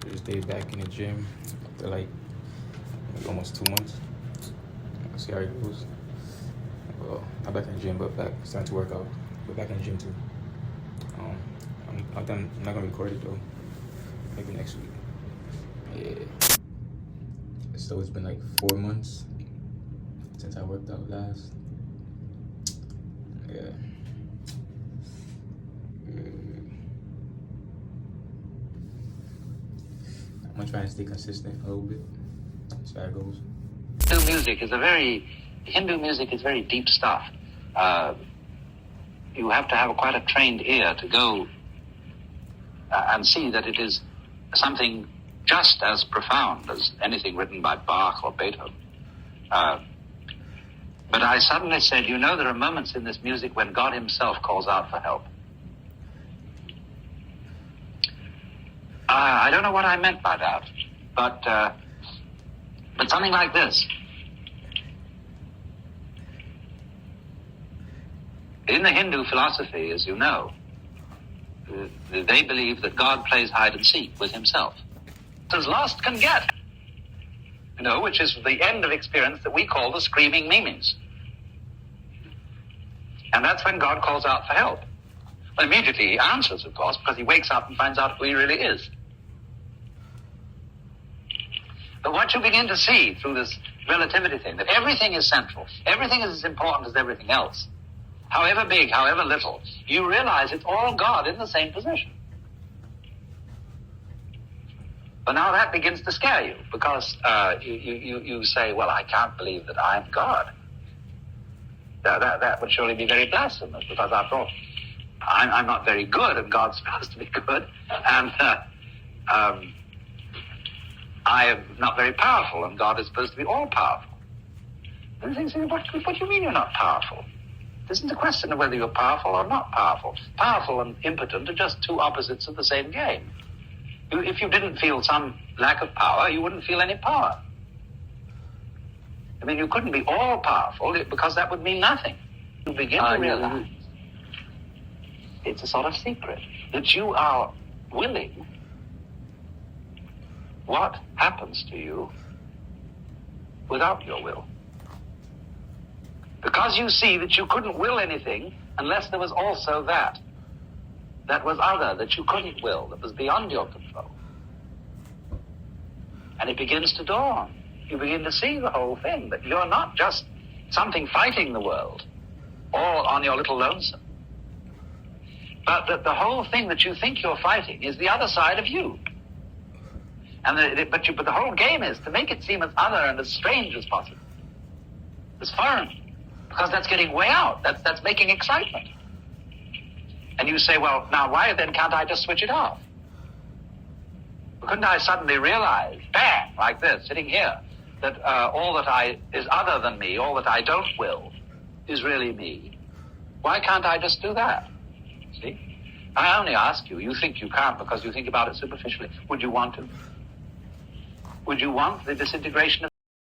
Just day back in the gym after like almost 2 months. See how it goes. Well, not back in the gym, but back starting to work out. But back in the gym too. I'm not gonna record it though. Maybe next week. Yeah. So it's been like 4 months since I worked out last. Yeah. I'm gonna try and stay consistent a little bit. See how it goes. Hindu music is very deep stuff. You have to have quite a trained ear to go and see that it is something just as profound as anything written by Bach or Beethoven. But I suddenly said, there are moments in this music when God himself calls out for help. I don't know what I meant by that, but something like this. In the Hindu philosophy, as you know, they believe that God plays hide and seek with himself. As lost can get, which is the end of experience that we call the screaming memes. And that's when God calls out for help. Well, immediately he answers, of course, because he wakes up and finds out who he really is. But what you begin to see through this relativity thing, that everything is central, everything is as important as everything else, however big, however little, you realize it's all God in the same position. But now that begins to scare you, because you say, well, I can't believe that I'm God. That would surely be very blasphemous, because after all, I'm not very good, and God's supposed to be good, and I am not very powerful, and God is supposed to be all-powerful. And you say, what do you mean you're not powerful? This isn't a question of whether you're powerful or not powerful. Powerful and impotent are just two opposites of the same game. If you didn't feel some lack of power, you wouldn't feel any power. I mean, you couldn't be all-powerful, because that would mean nothing. You begin to realize it's a sort of secret, that you are willing. What happens to you without your will? Because you see that you couldn't will anything unless there was also that was other, that you couldn't will, that was beyond your control. And it begins to dawn. You begin to see the whole thing, that you're not just something fighting the world, all on your little lonesome, but that the whole thing that you think you're fighting is the other side of you. And but the whole game is to make it seem as other and as strange as possible, as foreign, because that's getting way out. That's making excitement. And you say, well, now why then can't I just switch it off? Couldn't I suddenly realize, bang, like this, sitting here, that all that is other than me, all that I don't will, is really me? Why can't I just do that? See? I only ask you. You think you can't because you think about it superficially. Would you want to? Would you want the disintegration of